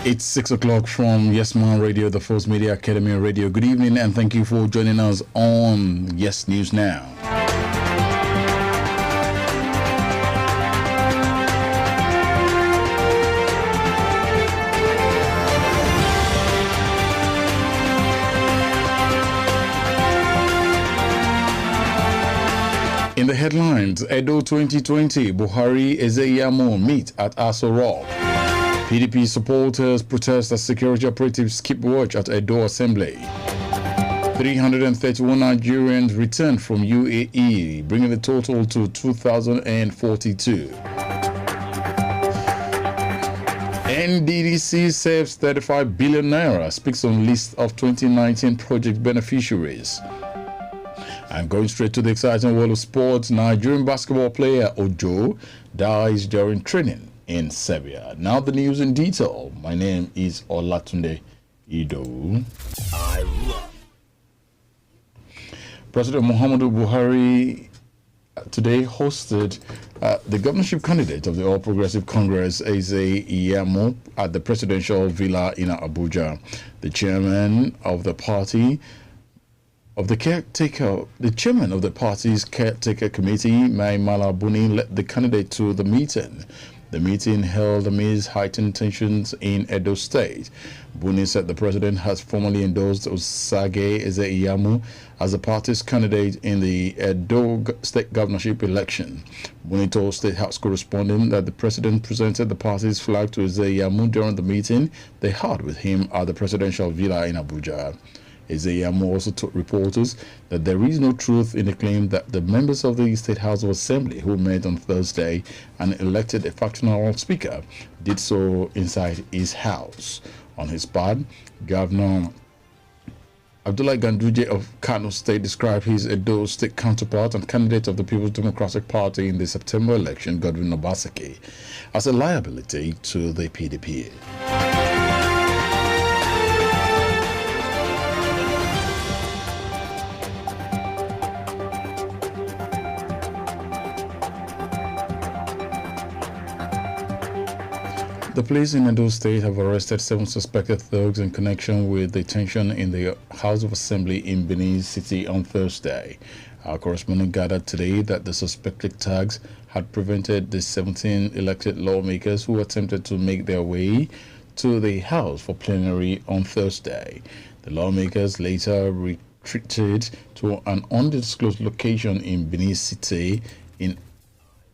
It's 6 o'clock from Yes Man Radio, the First Media Academy Radio. Good evening and thank you for joining us on Yes News Now. In the headlines, Edo 2020, Buhari Ezeyamo meet at Aso Rock. PDP supporters protest as security operatives keep watch at Edo Assembly. 331 Nigerians returned from UAE, bringing the total to 2,042. NDDC saves 35 billion naira, speaks on list of 2019 project beneficiaries. And going straight to the exciting world of sports, Nigerian basketball player Ojo dies during training in Serbia. Now the news in detail. My name is Olatunde Ido. President Muhammadu Buhari today hosted the governorship candidate of the All Progressive Congress, Ezeyamo, at the presidential villa in Abuja. The chairman of the party the chairman of the party's caretaker committee, Mai Mala Buni, led the candidate to the meeting. The meeting held amidst heightened tensions in Edo State. Buni said the president has formally endorsed Osage Ezeyamo as the party's candidate in the Edo state governorship election. Buni told State House correspondent that the president presented the party's flag to Ezeyamo during the meeting they had with him at the presidential villa in Abuja. Ezeyamo also told reporters that there is no truth in the claim that the members of the State House of Assembly who met on Thursday and elected a factional speaker did so inside his house. On his part, Governor Abdullah Ganduje of Kano State described his Edo State counterpart and candidate of the People's Democratic Party in the September election, Godwin Obaseki, as a liability to the PDP. The police in Edo State have arrested 7 suspected thugs in connection with the tension in the House of Assembly in Benin City on Thursday. Our correspondent gathered today that the suspected thugs had prevented the 17 elected lawmakers who attempted to make their way to the House for plenary on Thursday. The lawmakers later retreated to an undisclosed location in Benin City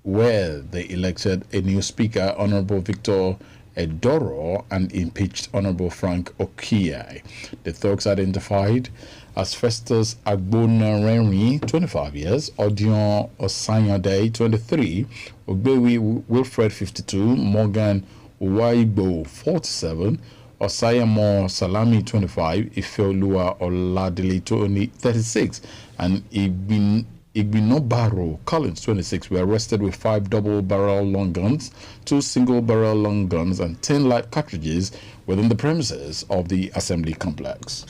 where they elected a new speaker, Honorable Victor Edoro, and impeached Honorable Frank Okiai. The thugs identified as Festus Agbonaremi, 25 years, Odion Osanyade, 23, Ogbewi Wilfred, 52, Morgan Uwaibo, 47, Osayamo Salami, 25, Ifeoluwa Oladili, 36, and Igbinobaro Collins, 26, were arrested with 5 double-barrel long guns, 2 single-barrel long guns, and 10 light cartridges within the premises of the assembly complex.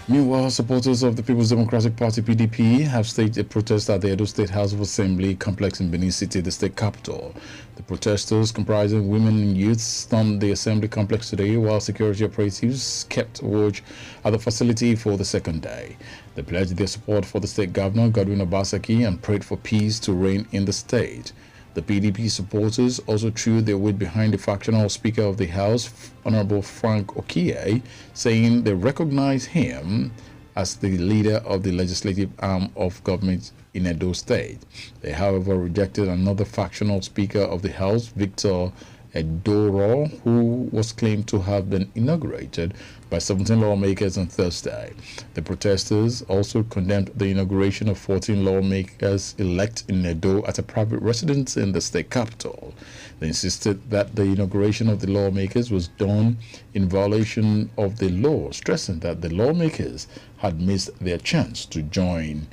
Meanwhile, supporters of the People's Democratic Party (PDP) have staged a protest at the Edo State House of Assembly complex in Benin City, the state capital. The protesters, comprising women and youths, stormed the assembly complex today while security operatives kept watch at the facility for the second day. They pledged their support for the state governor, Godwin Obaseki, and prayed for peace to reign in the state. The PDP supporters also threw their weight behind the factional Speaker of the House, Honorable Frank Okiai, saying they recognize him as the leader of the legislative arm of government in Edo State. They, however, rejected another factional Speaker of the House, Victor Edoro, who was claimed to have been inaugurated by 17 lawmakers on Thursday. The protesters also condemned the inauguration of 14 lawmakers elect in Edo at a private residence in the state capital. They insisted that the inauguration of the lawmakers was done in violation of the law, stressing that the lawmakers had missed their chance to join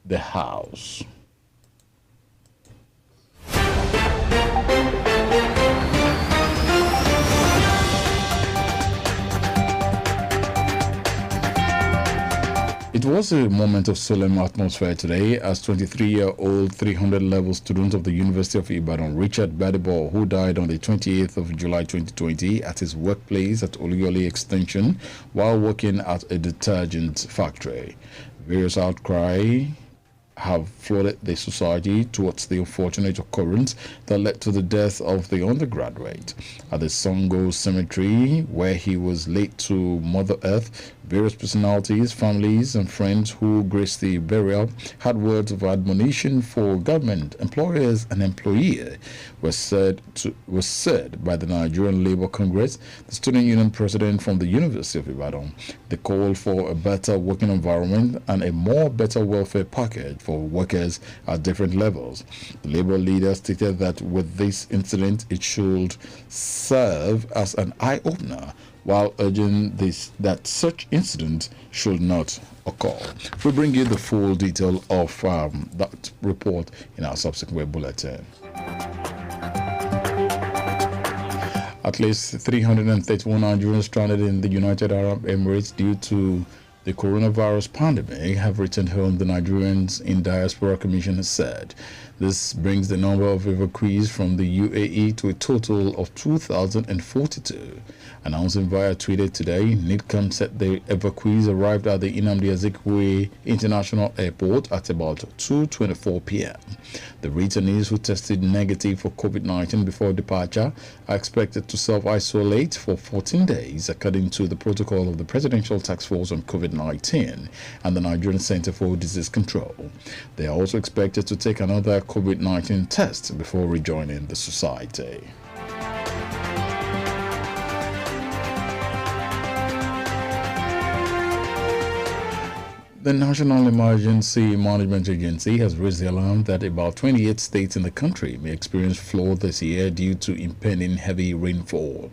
the House. It was a moment of solemn atmosphere today as 23-year-old 300-level student of the University of Ibadan, Richard Badebo, who died on the 28th of July 2020 at his workplace at Oluyole Extension while working at a detergent factory. Various outcry have flooded the society towards the unfortunate occurrence that led to the death of the undergraduate. At the Songo Cemetery, where he was laid to Mother Earth, various personalities, families, and friends who graced the burial had words of admonition for government, employers, and employees. Was said by the Nigerian Labour Congress, the student union president from the University of Ibadan. They called for a better working environment and a more better welfare package for workers at different levels. The Labour leader stated that with this incident, it should serve as an eye-opener while urging that such incidents should not occur. We bring you the full detail of that report in our subsequent bulletin. At least 331 Nigerians stranded in the United Arab Emirates due to the coronavirus pandemic have returned home, the Nigerians in Diaspora Commission has said. This brings the number of evacuees from the UAE to a total of 2,042. Announcing via Twitter today, NIDCAM said the evacuees arrived at the Nnamdi Azikiwe International Airport at about 2:24 p.m. The returnees who tested negative for COVID-19 before departure are expected to self-isolate for 14 days, according to the protocol of the Presidential Task Force on COVID-19 and the Nigerian Center for Disease Control. They are also expected to take another COVID-19 test before rejoining the society. The National Emergency Management Agency has raised the alarm that about 28 states in the country may experience flood this year due to impending heavy rainfall.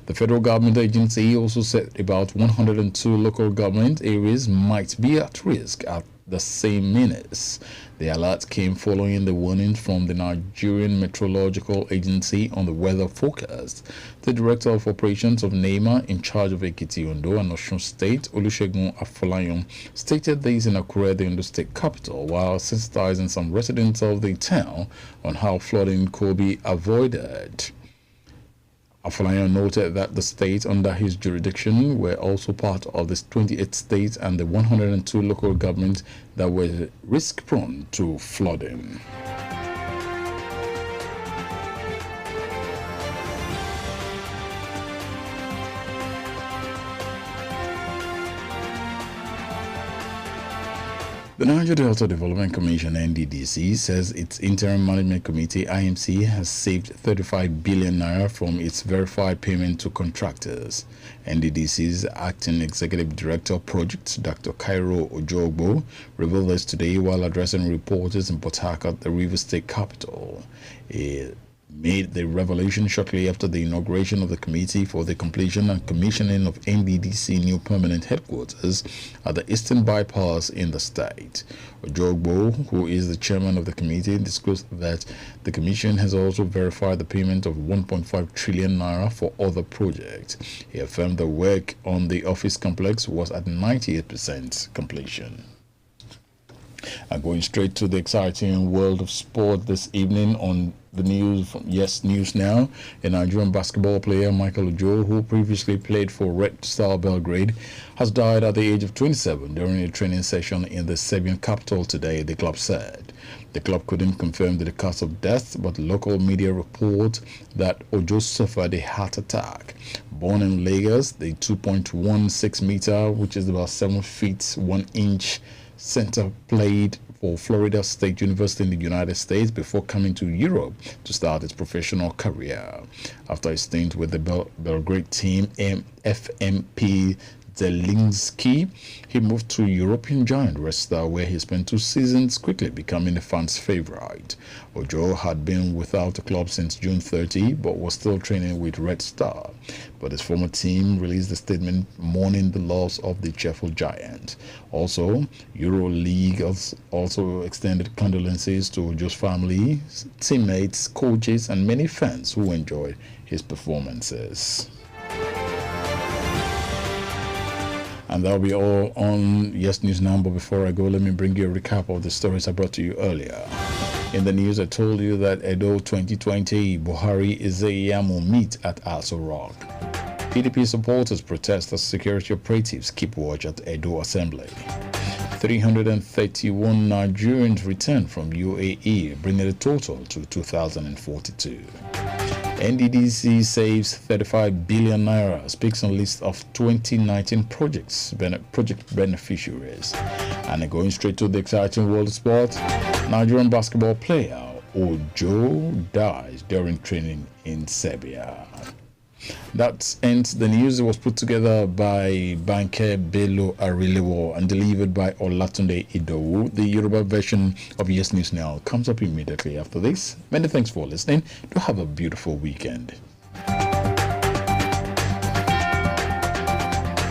The federal government agency also said about 102 local government areas might be at risk at the same minutes. The alert came following the warnings from the Nigerian Meteorological Agency on the weather forecast. The Director of Operations of NEMA in charge of Ekiti, Ondo and Osun State, Olusegun Afolayan, stated this in Akure, the Ondo State capital, while sensitizing some residents of the town on how flooding could be avoided. Afolayan noted that the states under his jurisdiction were also part of the 28 states and the 102 local governments that were risk-prone to flooding. The Niger Delta Development Commission (NDDC) says its Interim Management Committee (IMC) has saved 35 billion naira from its verified payment to contractors. NDDC's Acting Executive Director of Projects, Dr. Cairo Ojogbo, revealed this today while addressing reporters in Port Harcourt, the Rivers State capital. He made the revelation shortly after the inauguration of the Committee for the Completion and Commissioning of NDDC new permanent headquarters at the Eastern Bypass in the state. Ojogbo, who is the chairman of the committee, disclosed that the commission has also verified the payment of 1.5 trillion naira for other projects. He affirmed the work on the office complex was at 98% completion. And going straight to the exciting world of sport this evening on the news from Yes News Now, a Nigerian basketball player, Michael Ojo, who previously played for Red Star Belgrade, has died at the age of 27 during a training session in the Serbian capital today, the club said. The club couldn't confirm the cause of death, but local media report that Ojo suffered a heart attack. Born in Lagos, the 2.16 meter, which is about 7 feet 1 inch center, played for Florida State University in the United States before coming to Europe to start his professional career. After a stint with the Belgrade team FMP Zelinski, he moved to European giant Red Star, where he spent 2 seasons, quickly becoming a fan's favorite. Ojo had been without a club since June 30, but was still training with Red Star. But his former team released a statement mourning the loss of the cheerful giant. Also, EuroLeague has also extended condolences to Ojo's family, teammates, coaches, and many fans who enjoyed his performances. And that'll be all on Yes News Now. But before I go, let me bring you a recap of the stories I brought to you earlier. In the news, I told you that Edo 2020 Buhari Izeyamo meet at Aso Rock. PDP supporters protest as security operatives keep watch at Edo Assembly. 331 Nigerians returned from UAE, bringing the total to 2,042. NDDC saves 35 billion naira, speaks on list of 2019 project beneficiaries. And going straight to the exciting world of sport, Nigerian basketball player Ojo dies during training in Serbia. That ends the news. It was put together by Banke Bello Arilewo and delivered by Olatunde Idowu. The Yoruba version of Yes News Now comes up immediately after this. Many thanks for listening. Do have a beautiful weekend.